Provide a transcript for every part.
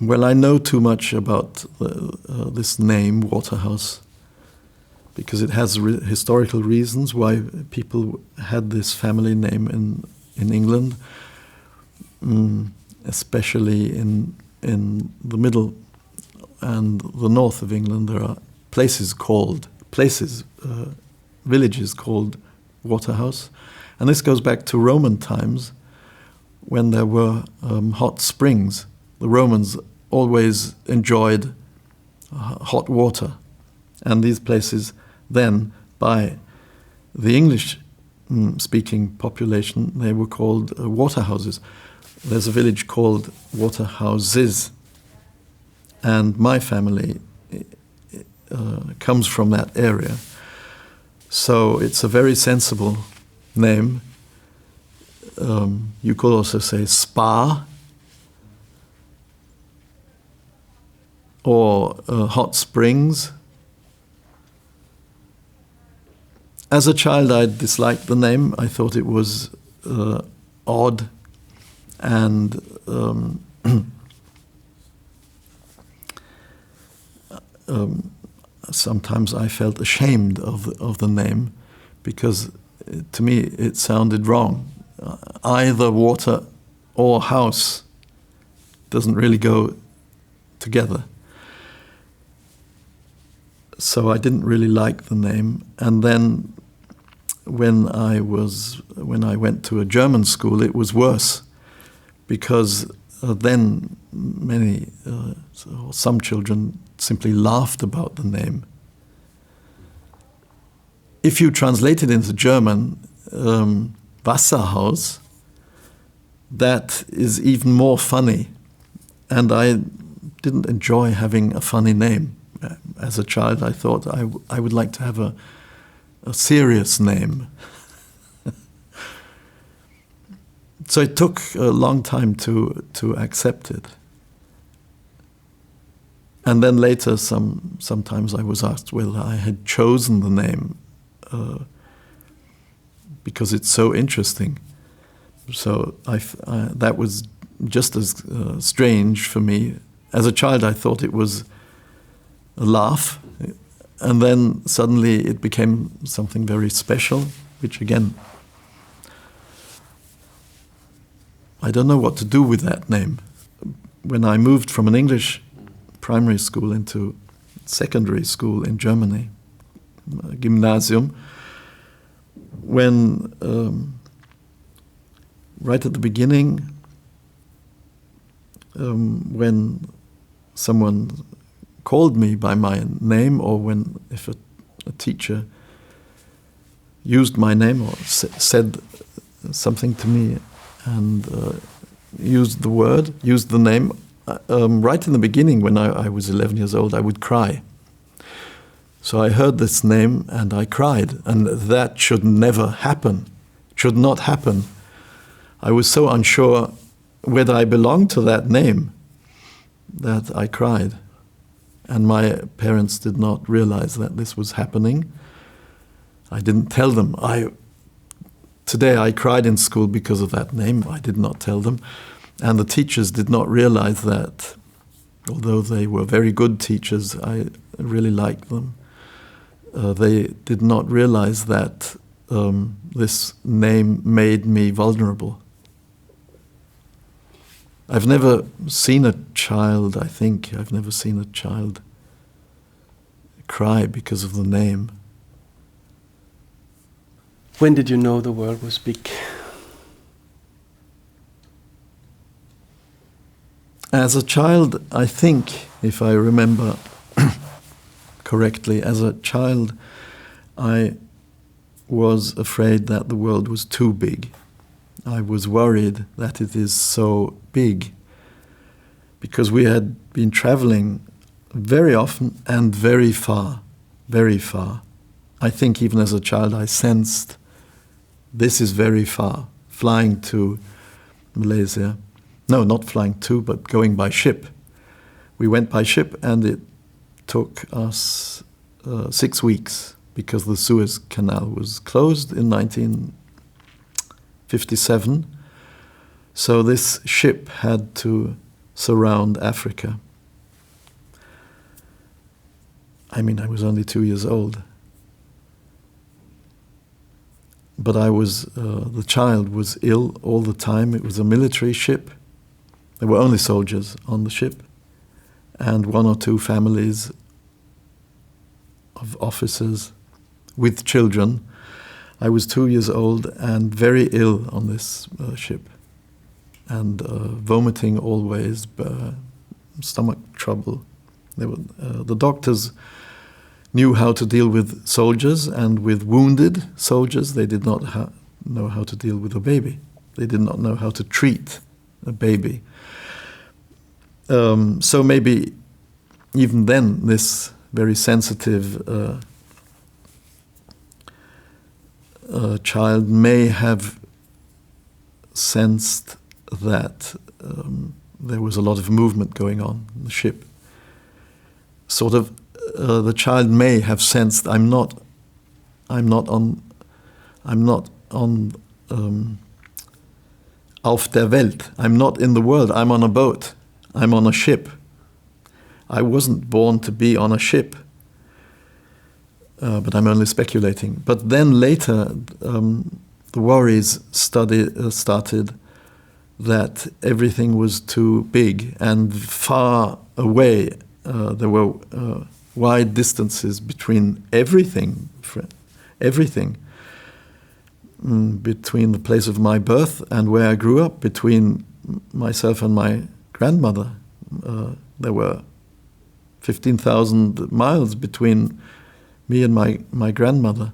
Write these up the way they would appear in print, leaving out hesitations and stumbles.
Well, I know too much about this name, Waterhouse, because it has historical reasons why people had this family name in England, especially in the middle and the north of England. There are villages called Waterhouse, and this goes back to Roman times when there were hot springs. The Romans always enjoyed hot water, and these places then, by the English-speaking population, they were called waterhouses. There's a village called Waterhouses, and my family comes from that area. So it's a very sensible name. You could also say spa, or hot springs. As a child, I disliked the name. I thought it was odd, and sometimes I felt ashamed of the name, because to me it sounded wrong. Either water or house doesn't really go together. So I didn't really like the name. And then when I went to a German school, it was worse, because then some children simply laughed about the name. If you translate it into German, Wasserhaus, that is even more funny. And I didn't enjoy having a funny name. As a child, I thought I would like to have a serious name. So it took a long time to accept it. And then later, sometimes I was asked whether I had chosen the name because it's so interesting. So that was just as strange for me. As a child, I thought it was a laugh, and then suddenly it became something very special, which again, I don't know what to do with that name. When I moved from an English primary school into secondary school in Germany, Gymnasium, when right at the beginning, when someone called me by my name, or if a teacher used my name or said something to me and used the name, right in the beginning when I was 11 years old, I would cry. So I heard this name and I cried, and that should never happen, should not happen. I was so unsure whether I belonged to that name that I cried. And my parents did not realize that this was happening. I didn't tell them. Today I cried in school because of that name. I did not tell them. And the teachers did not realize that, although they were very good teachers, I really liked them. They did not realize that this name made me vulnerable. I've never seen a child cry because of the name. When did you know the world was big? As a child, I think, if I remember correctly, as a child, I was afraid that the world was too big. I was worried that it is so big, because we had been traveling very often and very far, very far. I think even as a child I sensed this is very far, flying to Malaysia. No, not flying to, but going by ship. We went by ship and it took us 6 weeks because the Suez Canal was closed in 1957. So this ship had to surround Africa. I mean, I was only 2 years old. But the child was ill all the time. It was a military ship. There were only soldiers on the ship, and 1 or 2 families of officers with children. I was 2 years old and very ill on this ship, and vomiting always, stomach trouble. The doctors knew how to deal with soldiers and with wounded soldiers. They did not know how to deal with a baby. They did not know how to treat a baby. So maybe even then this very sensitive child may have sensed that there was a lot of movement going on in the ship. Sort of, the child may have sensed I'm not on auf der Welt. I'm not in the world. I'm on a boat. I'm on a ship. I wasn't born to be on a ship. But I'm only speculating. But then later, the worries started that everything was too big and far away. There were wide distances between everything, between the place of my birth and where I grew up, between myself and my grandmother. There were 15,000 miles between me and my grandmother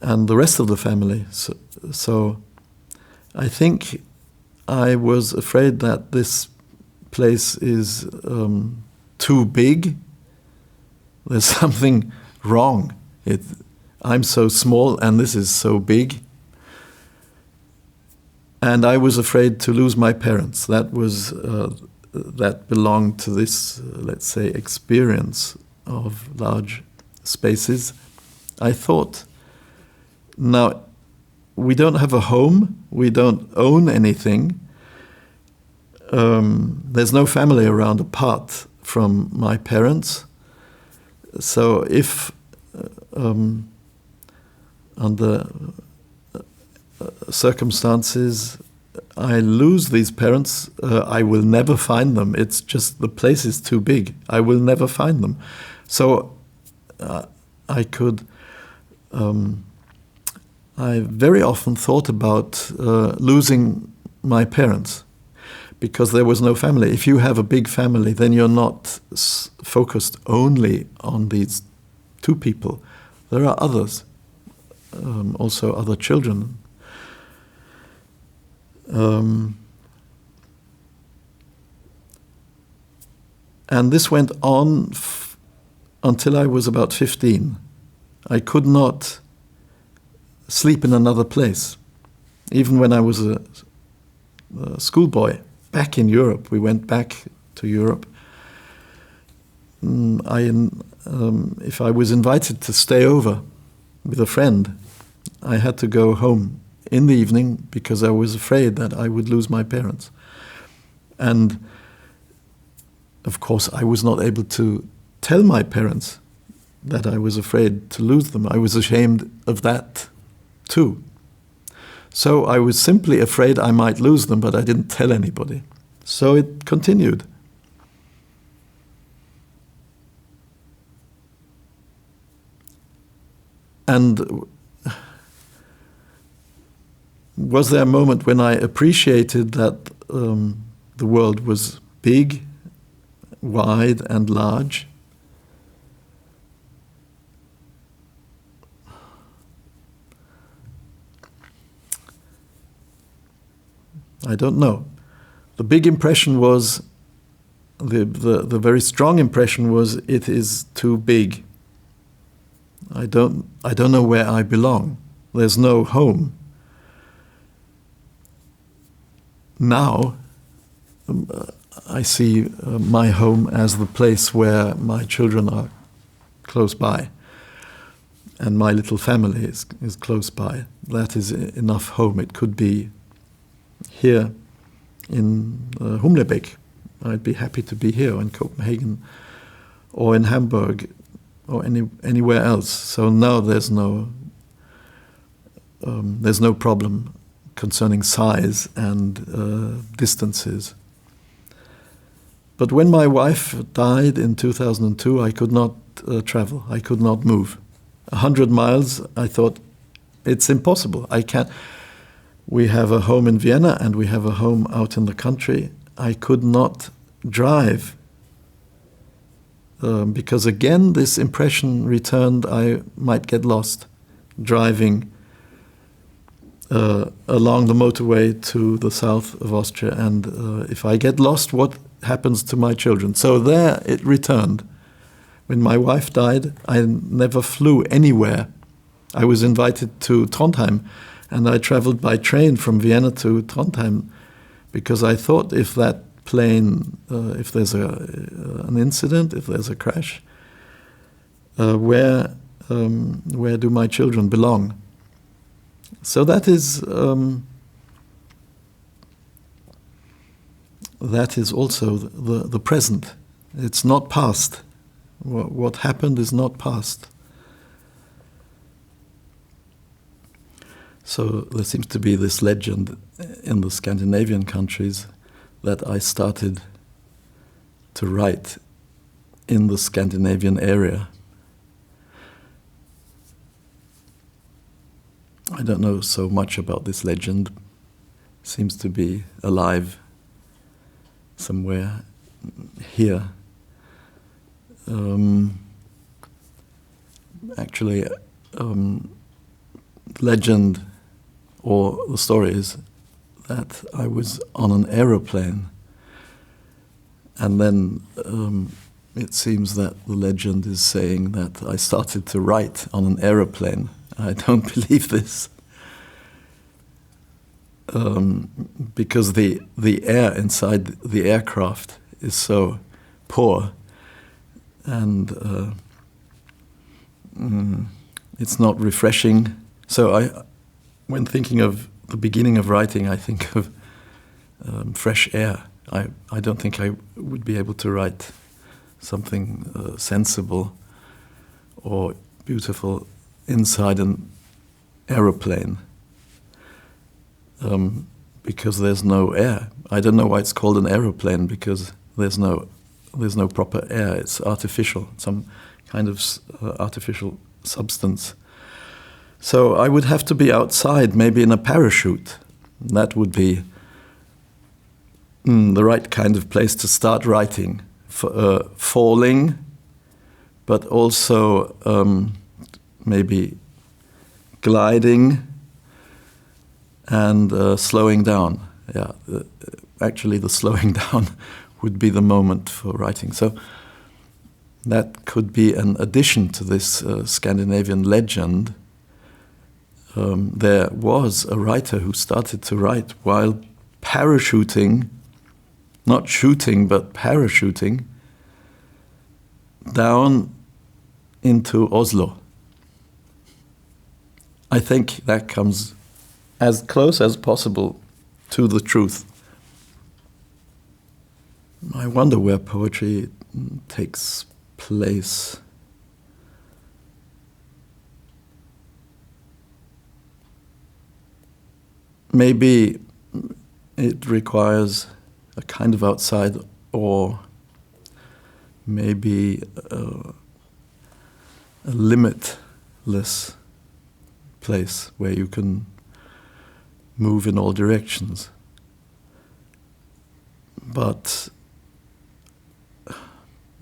and the rest of the family. So I think I was afraid that this place is too big. There's something wrong. I'm so small and this is so big. And I was afraid to lose my parents. That belonged to this, let's say, experience of large spaces. I thought, now, we don't have a home, we don't own anything. There's no family around apart from my parents. So if under circumstances I lose these parents, I will never find them. It's just the place is too big. I will never find them. So I very often thought about losing my parents because there was no family. If you have a big family, then you're not focused only on these 2 people. There are others, also other children. And this went on until I was about 15. I could not sleep in another place. Even when I was a schoolboy, back in Europe, we went back to Europe. If I was invited to stay over with a friend, I had to go home in the evening because I was afraid that I would lose my parents. And of course, I was not able to tell my parents that I was afraid to lose them. I was ashamed of that too. So I was simply afraid I might lose them, but I didn't tell anybody. So it continued. And was there a moment when I appreciated that the world was big, wide and large? I don't know. The big impression was, the very strong impression was, it is too big. I don't know where I belong. There's no home. Now, I see my home as the place where my children are close by, and my little family is close by. That is enough home. It could be here in Humlebeck, I'd be happy to be here in Copenhagen or in Hamburg or anywhere else. So now there's no problem concerning size and distances. But when my wife died in 2002, I could not travel. I could not move. 100 miles, I thought, it's impossible. I can't. We have a home in Vienna and we have a home out in the country. I could not drive because again this impression returned. I might get lost driving along the motorway to the south of Austria, and if I get lost, what happens to my children? So there it returned. When my wife died, I never flew anywhere. I was invited to Trondheim, and I traveled by train from Vienna to Trondheim because I thought if that plane, if there's an incident, if there's a crash, where do my children belong? So that is also the present. It's not past. What happened is not past. So there seems to be this legend in the Scandinavian countries that I started to write in the Scandinavian area. I don't know so much about this legend. It seems to be alive somewhere here. Actually, legend or the story is that I was on an aeroplane, and then it seems that the legend is saying that I started to write on an aeroplane. I don't believe this, because the air inside the aircraft is so poor, and it's not refreshing. So when thinking of the beginning of writing, I think of fresh air. I don't think I would be able to write something sensible or beautiful inside an aeroplane, because there's no air. I don't know why it's called an aeroplane, because there's no proper air. It's artificial, some kind of artificial substance. So I would have to be outside, maybe in a parachute. That would be the right kind of place to start writing. Falling, but also maybe gliding and slowing down. Yeah, actually the slowing down would be the moment for writing. So that could be an addition to this Scandinavian legend. There was a writer who started to write while parachuting, not shooting, but parachuting down into Oslo. I think that comes as close as possible to the truth. I wonder where poetry takes place. Maybe it requires a kind of outside, or maybe a limitless place where you can move in all directions. But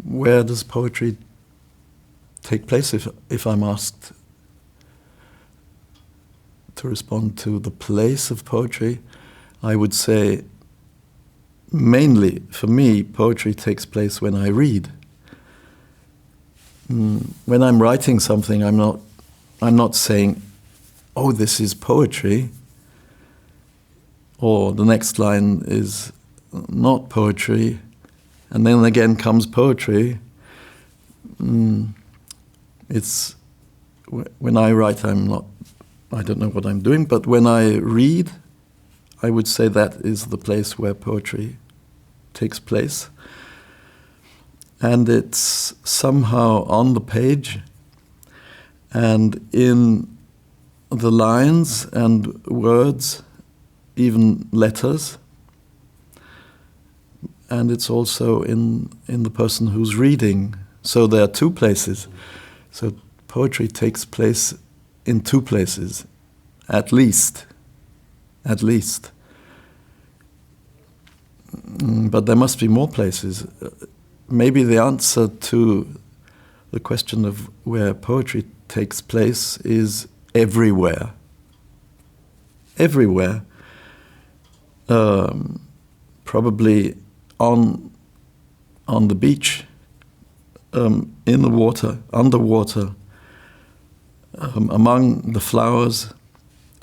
where does poetry take place if I'm asked to respond to the place of poetry? I would say mainly, for me, poetry takes place when I read. When I'm writing something, I'm not saying, "Oh, this is poetry," or the next line is not poetry, and then again comes poetry. It's when I write, I don't know what I'm doing, but when I read, I would say that is the place where poetry takes place. And it's somehow on the page and in the lines and words, even letters. And it's also in the person who's reading. So there are two places. So poetry takes place in two places, at least. At least. But there must be more places. Maybe the answer to the question of where poetry takes place is everywhere. Everywhere. Probably on the beach, in the water, underwater, among the flowers,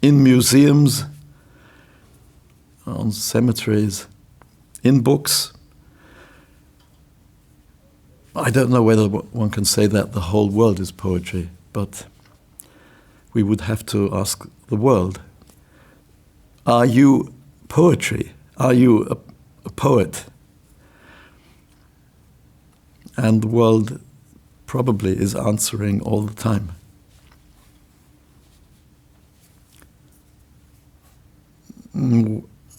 in museums, on cemeteries, in books. I don't know whether one can say that the whole world is poetry, but we would have to ask the world, are you poetry? Are you a poet? And the world probably is answering all the time.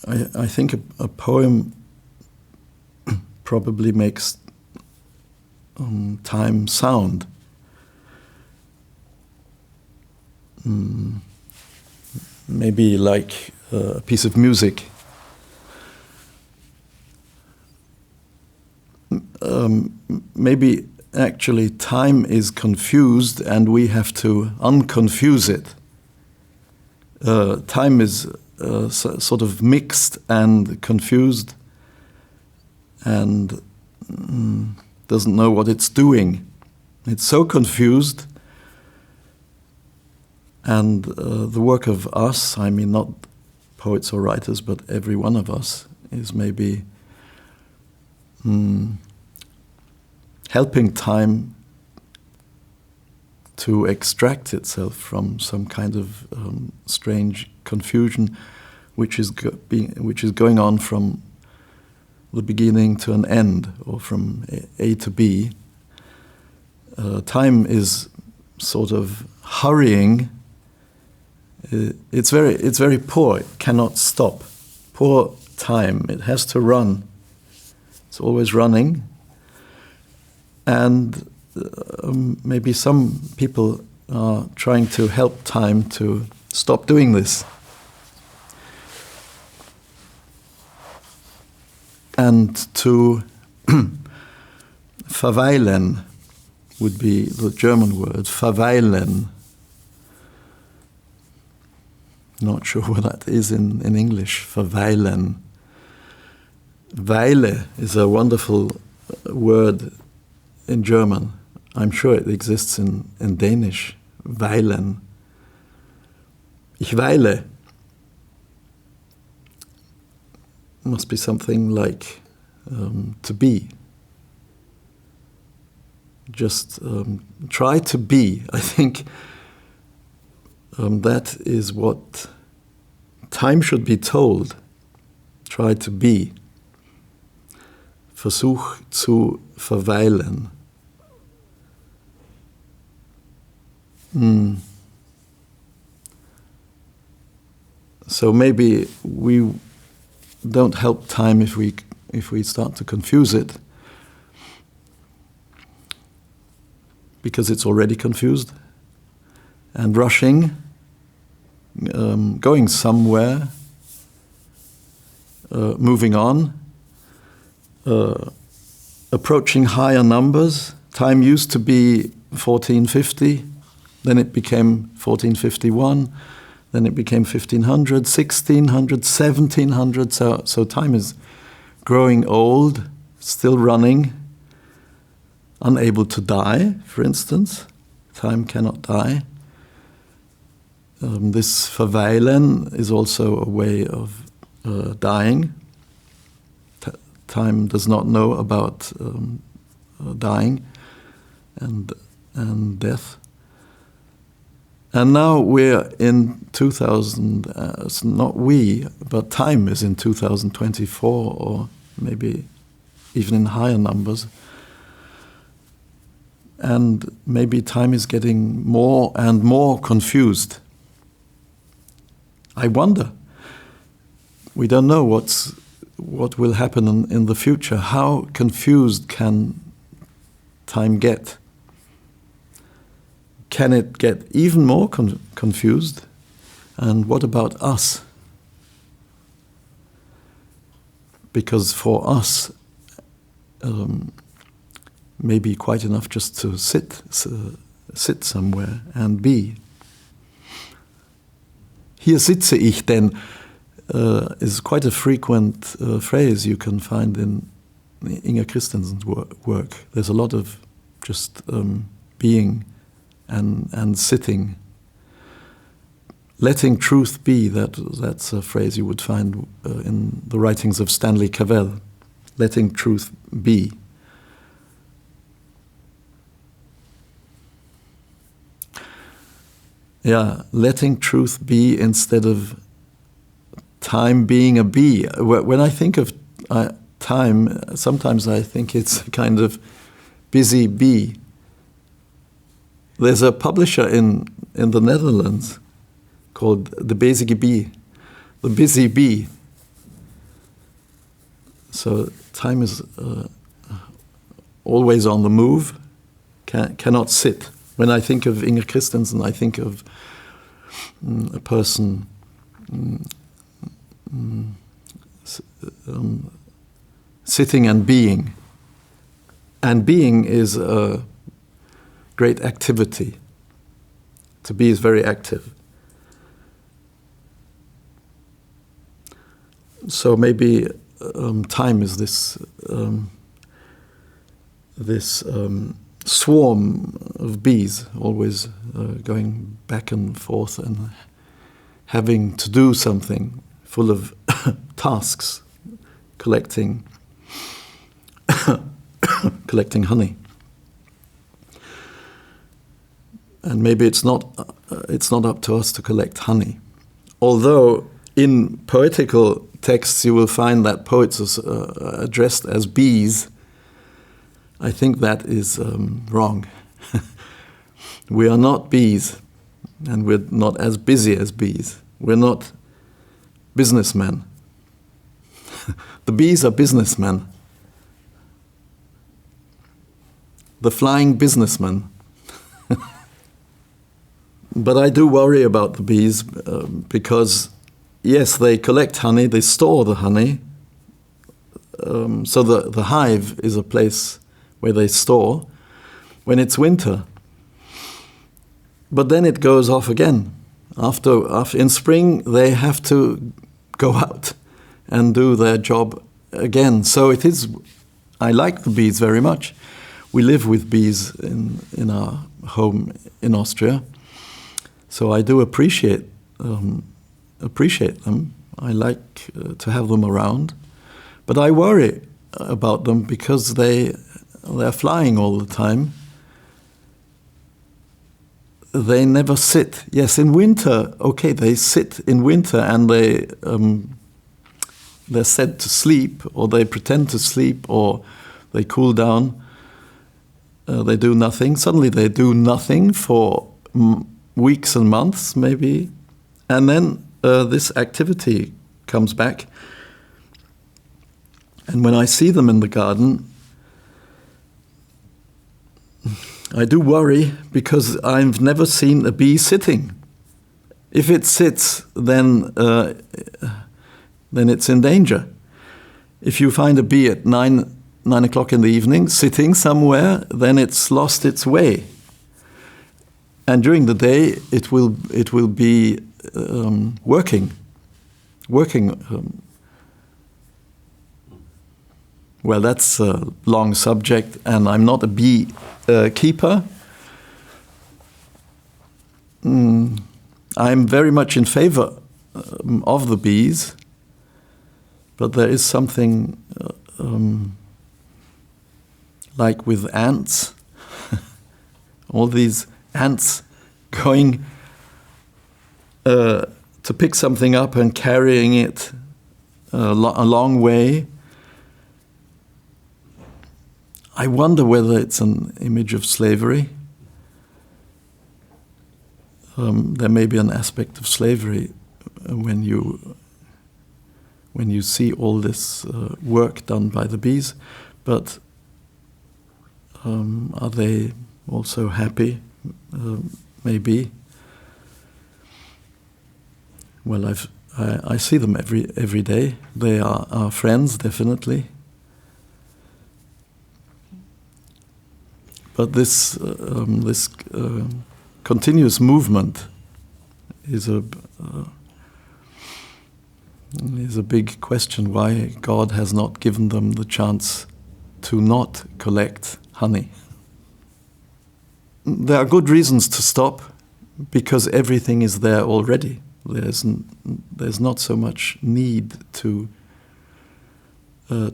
I think a poem probably makes time sound. Maybe like a piece of music. Maybe actually time is confused and we have to unconfuse it. Time is sort of mixed and confused and doesn't know what it's doing. It's so confused. And the work of us, I mean not poets or writers, but every one of us, is maybe helping time to extract itself from some kind of strange confusion, which is going on from the beginning to an end, or from A to B. Time is sort of hurrying. It's very poor. It cannot stop. Poor time. It has to run. It's always running. And maybe some people are trying to help time to stop doing this. And to verweilen would be the German word, verweilen. Not sure what that is in English, verweilen. Weile is a wonderful word in German. I'm sure it exists in Danish, weilen. Ich weile. Must be something like to be. Just try to be. I think that is what time should be told. Try to be. Versuch zu verweilen. So maybe we don't help time if we start to confuse it, because it's already confused and rushing, going somewhere, moving on, approaching higher numbers. Time used to be 1450, then it became 1451, then it became 1500, 1600, 1700. So time is growing old, still running, unable to die, for instance. Time cannot die. This verweilen is also a way of dying. Time does not know about dying and death. And now we're in 2000, not we, but time is in 2024, or maybe even in higher numbers. And maybe time is getting more and more confused. I wonder. We don't know what will happen in the future. How confused can time get? Can it get even more confused? And what about us? Because for us, maybe quite enough just to sit somewhere and be. Hier sitze ich, denn is quite a frequent phrase you can find in Inger Christensen's work. There's a lot of just being and sitting. Letting truth be, that's a phrase you would find in the writings of Stanley Cavell. Letting truth be. Yeah, letting truth be instead of time being a bee. When I think of time, sometimes I think it's a kind of busy bee. There's a publisher in the Netherlands called the Bezige Bee, the busy bee. So time is always on the move, cannot sit. When I think of Inger Christensen, I think of a person sitting and being. And being is a great activity. To be is very active. So maybe time is this swarm of bees, always going back and forth and having to do something, full of tasks, collecting honey. And maybe it's not up to us to collect honey, although in poetical texts you will find that poets are addressed as bees. I think that is wrong. We are not bees, and we're not as busy as bees. We're not businessmen. The bees are businessmen. The flying businessmen. But I do worry about the bees because, yes, they collect honey, they store the honey. So the hive is a place where they store when it's winter. But then it goes off again. After in spring, they have to go out and do their job again. So it is. I like the bees very much. We live with bees in our home in Austria. So I do appreciate them. I like to have them around. But I worry about them because they're flying all the time. They never sit. Yes, in winter, okay, they sit in winter and they're said to sleep, or they pretend to sleep, or they cool down. They do nothing. Suddenly they do nothing for weeks and months, maybe. And then this activity comes back. And when I see them in the garden, I do worry because I've never seen a bee sitting. If it sits, then it's in danger. If you find a bee at 9 o'clock in the evening sitting somewhere, then it's lost its way. And during the day, it will be working. Well, that's a long subject, and I'm not a bee keeper. I'm very much in favor of the bees, but there is something like with ants, all these ants going to pick something up and carrying it a long way. I wonder whether it's an image of slavery. There may be an aspect of slavery when you see all this work done by the bees, but are they also happy? Maybe. Well, I see them every day. They are our friends, definitely. But this continuous movement is a big question. Why God has not given them the chance to not collect honey? There are good reasons to stop, because everything is there already. There's not so much need to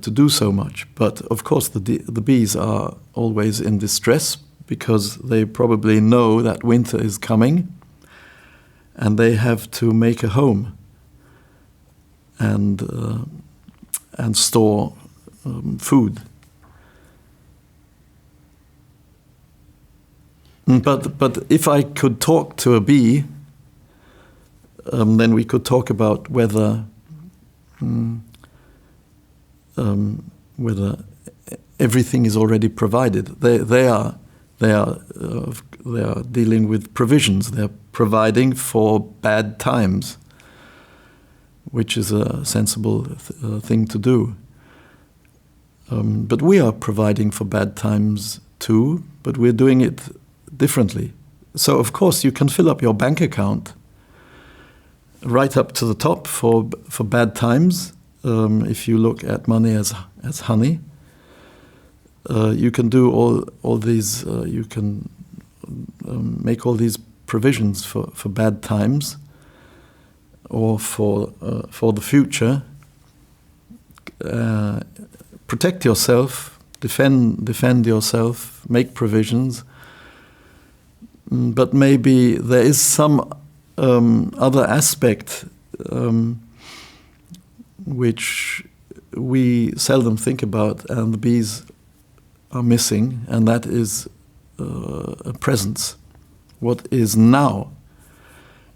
do so much. But of course, the bees are always in distress, because they probably know that winter is coming, and they have to make a home and store food. But if I could talk to a bee, then we could talk about whether everything is already provided. They are dealing with provisions. They're providing for bad times, which is a sensible thing to do. But we are providing for bad times too, but we're doing it differently. So of course you can fill up your bank account right up to the top for bad times. If you look at money as honey, you can do all these. You can make all these provisions for bad times, or for the future. Protect yourself, defend yourself, make provisions. But maybe there is some other aspect which we seldom think about, and the bees are missing, and that is a presence. What is now?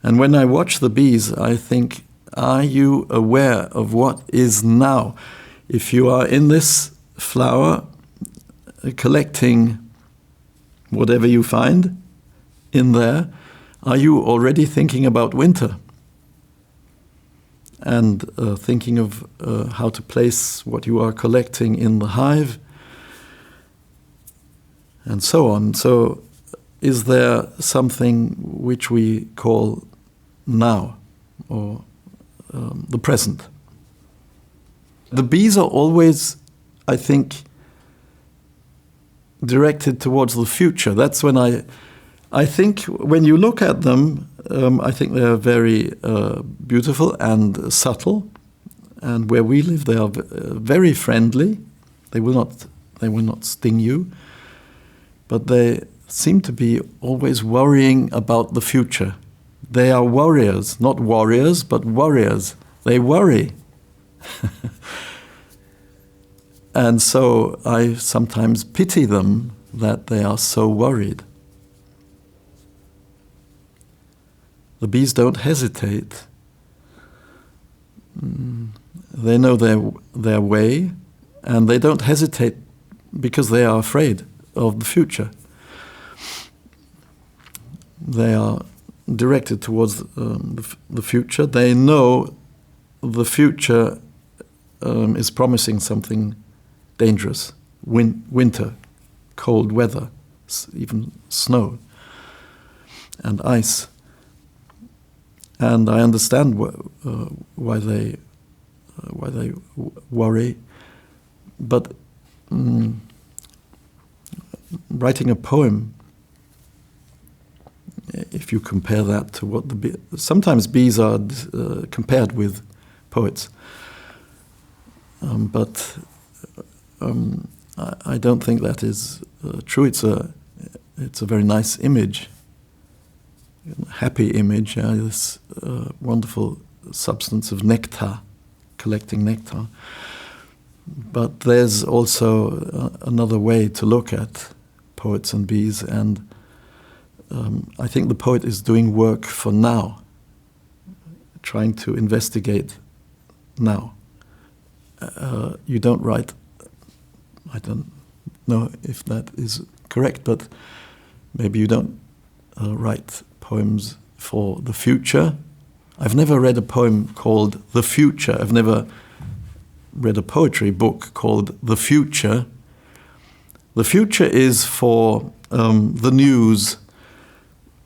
And when I watch the bees, I think, are you aware of what is now? If you are in this flower, collecting whatever you find in there, are you already thinking about winter? And thinking of how to place what you are collecting in the hive, and so on. So is there something which we call now, or the present? The bees are always, I think, directed towards the future. That's when I think when you look at them, I think they are very beautiful and subtle. And where we live, they are very friendly. They will not sting you. But they seem to be always worrying about the future. They are warriors, not warriors, but warriors. They worry. And so I sometimes pity them that they are so worried. The bees don't hesitate. They know their way, and they don't hesitate because they are afraid of the future. They are directed towards the future. They know the future is promising something dangerous. Winter, cold weather, even snow and ice. And I understand why they worry, but writing a poem, if you compare that to what sometimes bees are compared with poets, but I don't think that is true. It's a very nice image, happy image. This wonderful substance of nectar, collecting nectar. But there's also another way to look at poets and bees, and I think the poet is doing work for now, trying to investigate now. You don't write, I don't know if that is correct, but maybe you don't write poems for the future. I've never read a poem called The Future. I've never read a poetry book called The Future. The future is for the news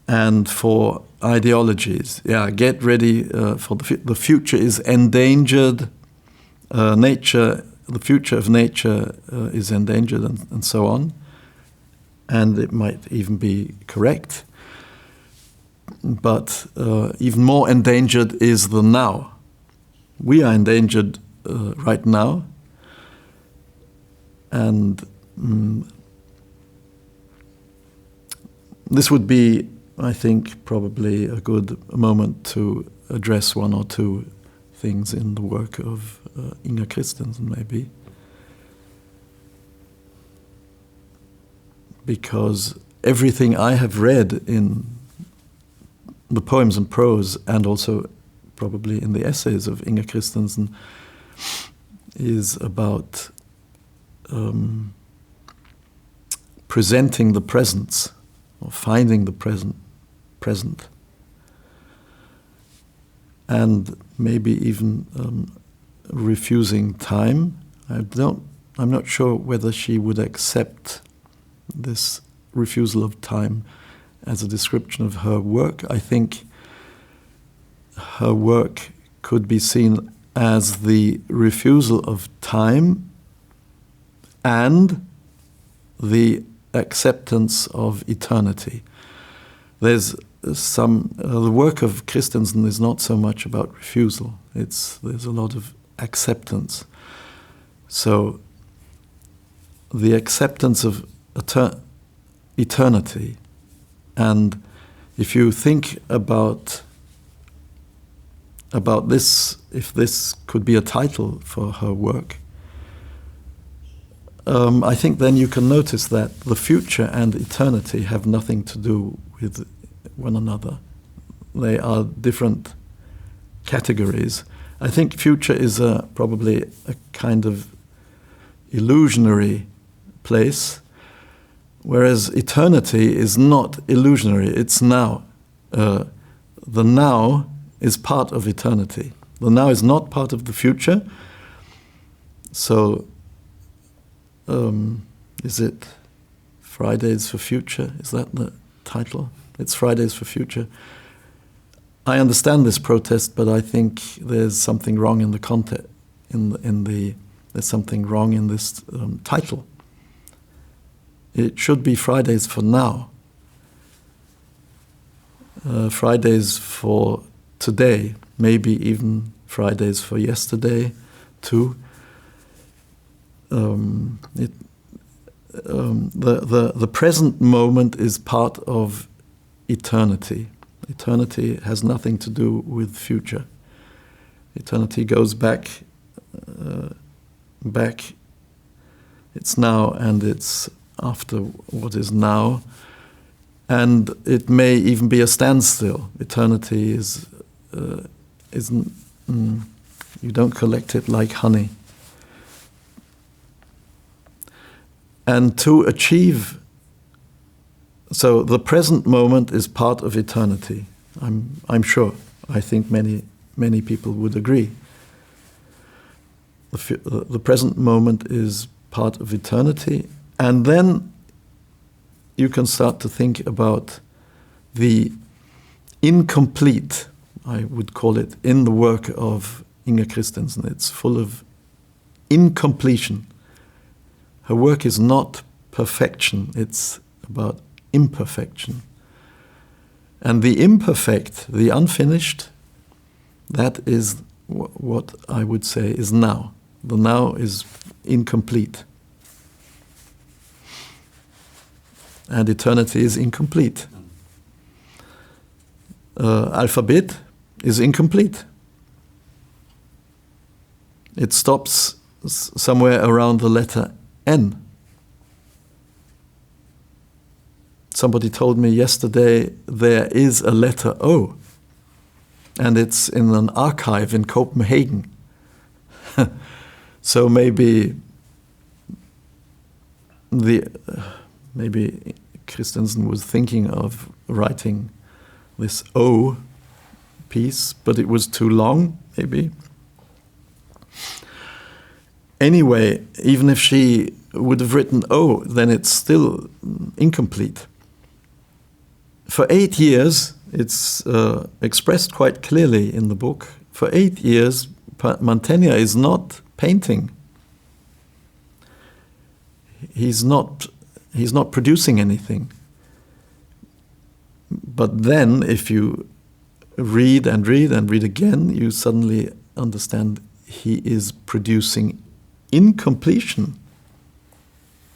and for ideologies. Yeah, get ready for the future is endangered. Nature, the future of nature is endangered, and so on. And it might even be correct. But even more endangered is the now. We are endangered right now. And this would be, I think, probably a good moment to address one or two things in the work of Inger Christensen, maybe. Because everything I have read in the poems and prose, and also probably in the essays of Inger Christensen, is about presenting the presence, or finding the present, and maybe even refusing time. I'm not sure whether she would accept this refusal of time as a description of her work. I think her work could be seen as the refusal of time and the acceptance of eternity. There's the work of Christensen is not so much about refusal. There's a lot of acceptance. So the acceptance of eternity, and if you think about this, if this could be a title for her work, I think then you can notice that the future and eternity have nothing to do with one another. They are different categories. I think future is probably a kind of illusionary place, whereas eternity is not illusionary, it's now. The now is part of eternity. The now is not part of the future. So, is it Fridays for Future? Is that the title? It's Fridays for Future. I understand this protest, but I think there's something wrong in the content. There's something wrong in this title. It should be Fridays for now. Fridays for today, maybe even Fridays for yesterday too. The present moment is part of eternity. Eternity has nothing to do with future. Eternity goes back. It's now and it's after what is now, and it may even be a standstill. Eternity isn't. You don't collect it like honey. And to achieve, so the present moment is part of eternity. I'm sure. I think many people would agree. The present moment is part of eternity, and then you can start to think about the incomplete, I would call it, in the work of Inger Christensen. It's full of incompletion. Her work is not perfection, it's about imperfection. And the imperfect, the unfinished, that is what I would say is now. The now is incomplete. And eternity is incomplete. Alphabet is incomplete. It stops somewhere around the letter N. Somebody told me yesterday there is a letter O, and it's in an archive in Copenhagen. So maybe Christensen was thinking of writing this O piece, but it was too long, maybe. Anyway, even if she would have written O, then it's still incomplete. For 8 years, it's expressed quite clearly in the book, for 8 years, Mantegna is not painting. He's not producing anything. But then, if you read and read and read again, you suddenly understand he is producing incompletion.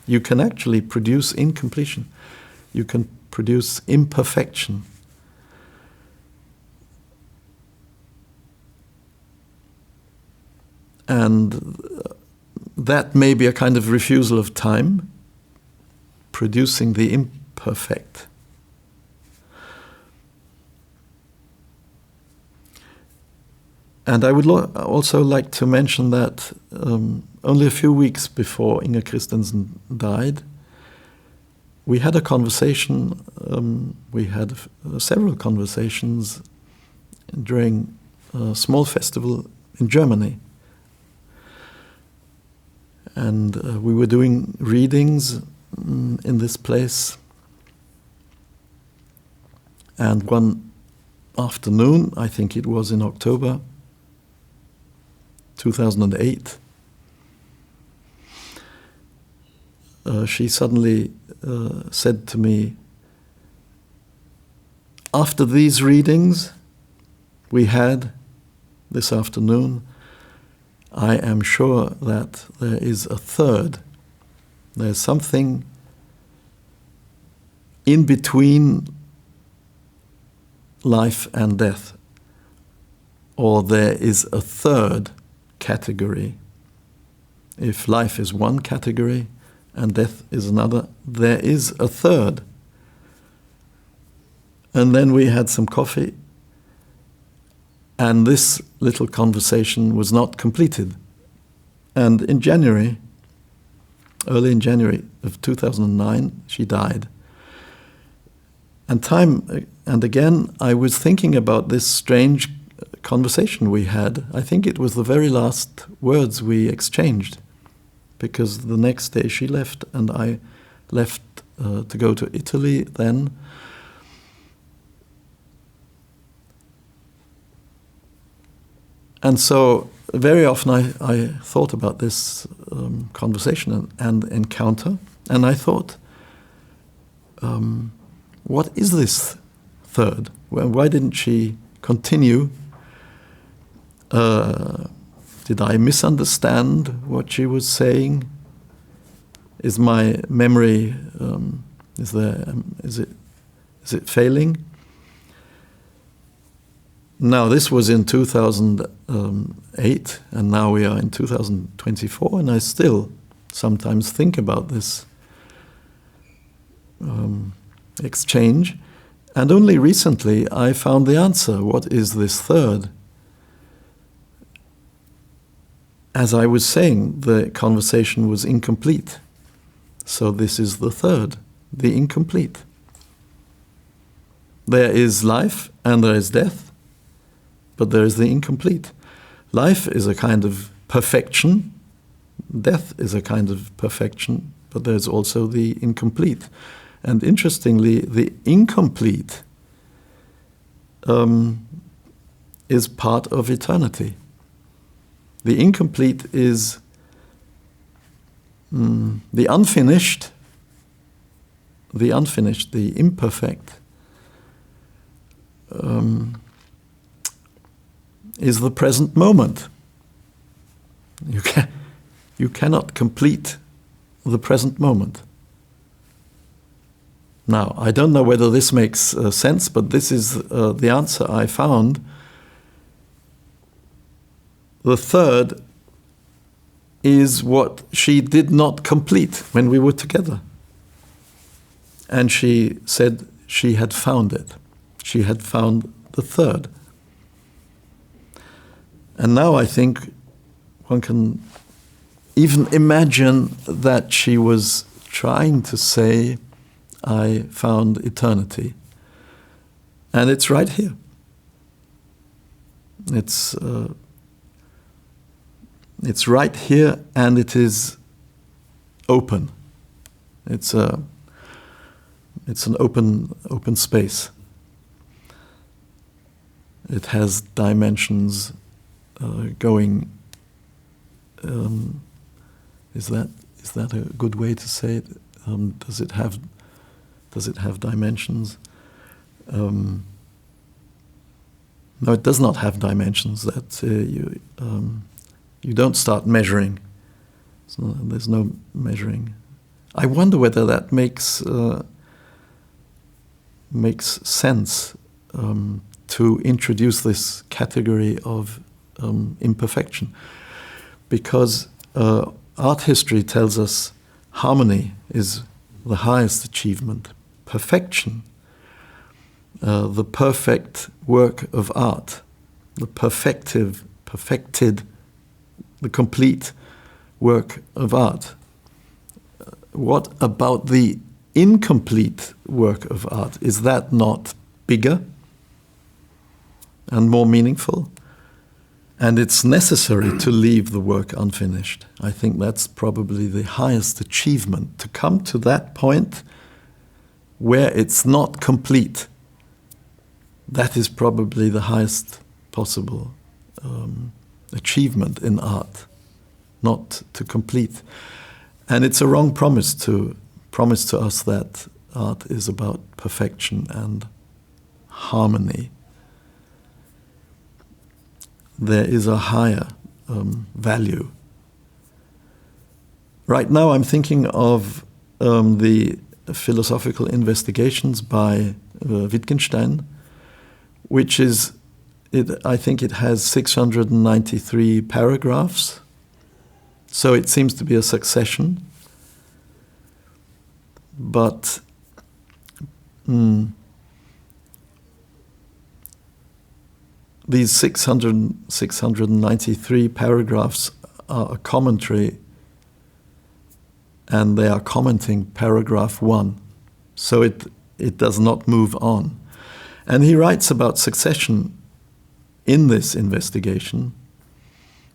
You can actually produce incompletion. You can produce imperfection. And that may be a kind of refusal of time, producing the imperfect. And I would also like to mention that only a few weeks before Inger Christensen died, we had a conversation, we had several conversations during a small festival in Germany. And we were doing readings in this place. And one afternoon, I think it was in October 2008, she suddenly said to me, after these readings we had this afternoon, I am sure that there is a third. There's something in between life and death, or there is a third category. If life is one category and death is another, there is a third. And then we had some coffee, and this little conversation was not completed. And in January, early in January of 2009, she died. And time and again, I was thinking about this strange conversation we had. I think it was the very last words we exchanged, because the next day she left and I left to go to Italy then. And so very often I thought about this conversation and encounter, and I thought, what is this third? Why didn't she continue? Did I misunderstand what she was saying? Is my memory is it failing? Now, this was in 2008, and now we are in 2024, and I still sometimes think about this exchange. And only recently I found the answer. What is this third? As I was saying, the conversation was incomplete. So this is the third, the incomplete. There is life and there is death, but there is the incomplete. Life is a kind of perfection. Death is a kind of perfection, but there's also the incomplete. And interestingly, the incomplete is part of eternity. The incomplete is the unfinished, the imperfect, is the present moment. You cannot complete the present moment. Now, I don't know whether this makes sense, but this is the answer I found. The third is what she did not complete when we were together. And she said she had found it. She had found the third. And now I think one can even imagine that she was trying to say, I found eternity. And it's right here. It's right here, and it is open. It's an open space. It has dimensions going. Is that a good way to say it? Does it have dimensions? No, it does not have dimensions. That you don't start measuring. So there's no measuring. I wonder whether that makes sense to introduce this category of imperfection, because art history tells us harmony is the highest achievement. Perfection, the perfect work of art, the perfected, the complete work of art. What about the incomplete work of art? Is that not bigger and more meaningful? And it's necessary to leave the work unfinished. I think that's probably the highest achievement, to come to that point where it's not complete. That is probably the highest possible achievement in art, not to complete. And it's a wrong promise to us that art is about perfection and harmony. There is a higher value. Right now I'm thinking of the philosophical investigations by Wittgenstein, which is, I think it has 693 paragraphs. So it seems to be a succession. But these 693 paragraphs are a commentary, and they are commenting paragraph 1. So it does not move on. And he writes about succession in this investigation,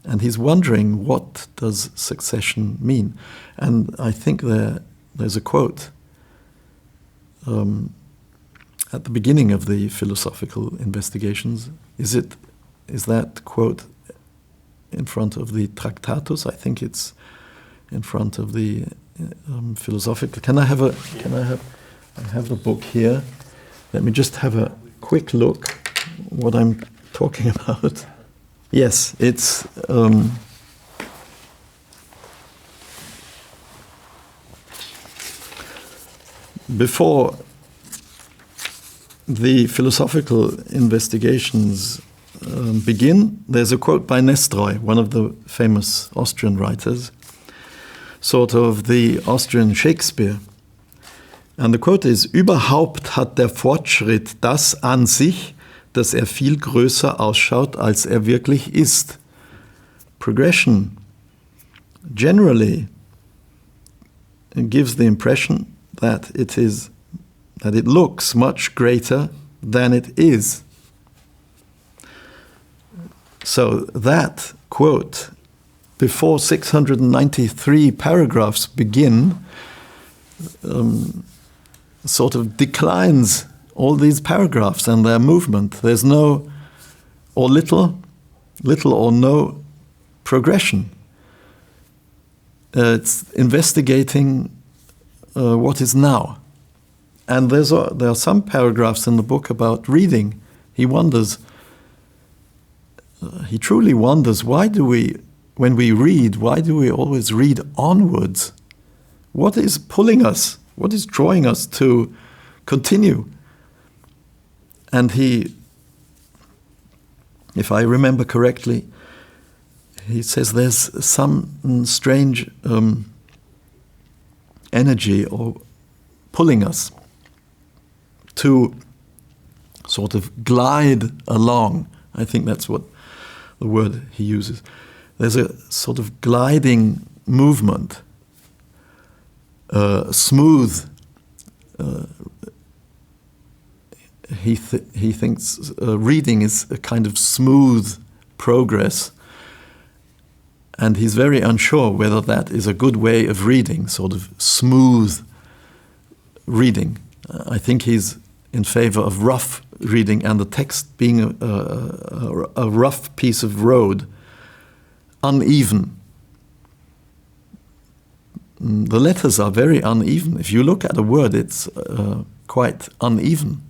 and he's wondering, what does succession mean? And I think there's a quote at the beginning of the philosophical investigations. Is that quote in front of the Tractatus? I think it's in front of the philosophical. I have the book here. Let me just have a quick look what I'm talking about. Yes, it's before the philosophical investigations begin. There's a quote by Nestroy, one of the famous Austrian writers, sort of the Austrian Shakespeare. And the quote is: Überhaupt hat der Fortschritt das an sich, dass viel größer ausschaut, als wirklich ist. Progression generally gives the impression that it looks much greater than it is. So that quote, before 693 paragraphs begin, sort of declines all these paragraphs and their movement. There's no, or little or no progression. It's investigating what is now. And there are some paragraphs in the book about reading. He wonders, he truly wonders, when we read, why do we always read onwards? What is pulling us? What is drawing us to continue? And he, if I remember correctly, he says there's some strange energy or pulling us to sort of glide along. I think that's what the word he uses. There's a sort of gliding movement, smooth. He thinks reading is a kind of smooth progress, and he's very unsure whether that is a good way of reading, sort of smooth reading. I think he's in favor of rough reading, and the text being a rough piece of road, uneven. The letters are very uneven. If you look at a word, it's quite uneven.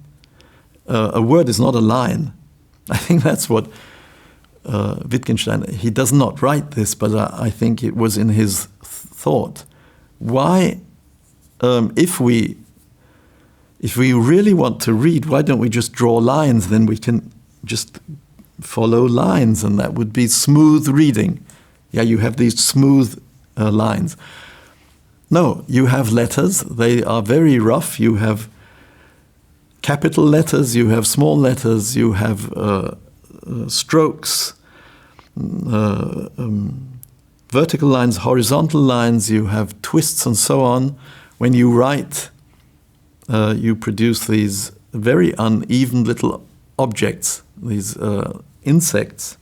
A word is not a line. I think that's what Wittgenstein, he does not write this, but I think it was in his thought. Why, if we really want to read, why don't we just draw lines? Then we can just follow lines, and that would be smooth reading. Yeah, you have these smooth lines. No, you have letters. They are very rough. You have capital letters, you have small letters, you have strokes, vertical lines, horizontal lines, you have twists and so on. When you write, you produce these very uneven little objects, these insects.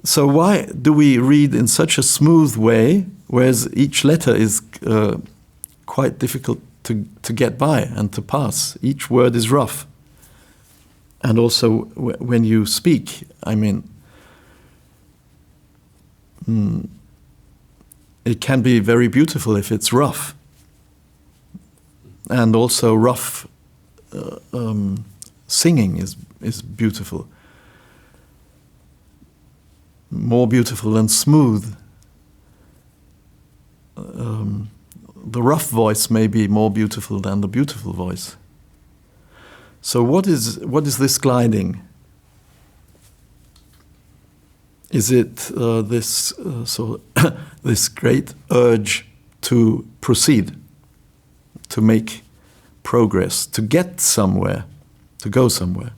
So why do we read in such a smooth way, whereas each letter is quite difficult to get by and to pass? Each word is rough. And also when you speak, I mean, it can be very beautiful if it's rough. And also rough singing is beautiful. More beautiful than smooth. The rough voice may be more beautiful than the beautiful voice. So what is this gliding? Is it this this great urge to proceed, to make progress, to get somewhere, to go somewhere?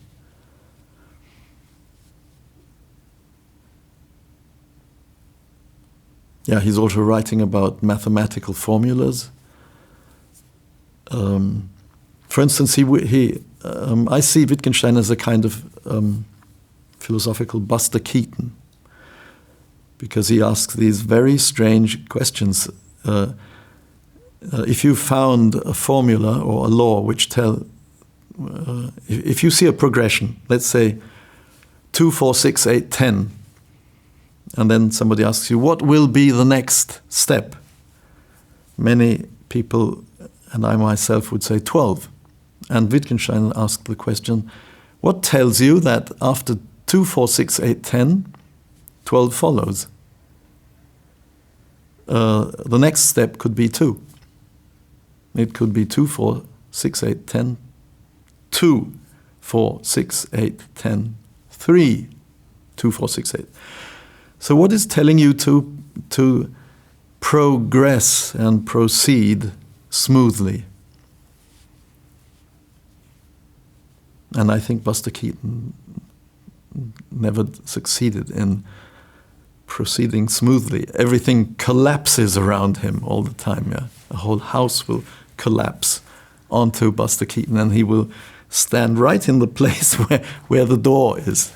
Yeah, he's also writing about mathematical formulas. For instance, I see Wittgenstein as a kind of philosophical Buster Keaton, because he asks these very strange questions. If you found a formula or a law which if you see a progression, let's say 2, 4, 6, 8, 10, and then somebody asks you, what will be the next step? Many people, and I myself, would say 12. And Wittgenstein asked the question, what tells you that after 2, 4, 6, 8, 10, 12 follows? The next step could be 2. It could be 2, 4, 6, 8, 10, 2, 4, 6, 8, 10, 3, 2, 4, 6, 8. So what is telling you to progress and proceed smoothly? And I think Buster Keaton never succeeded in proceeding smoothly. Everything collapses around him all the time. Yeah, a whole house will collapse onto Buster Keaton, and he will stand right in the place where the door is.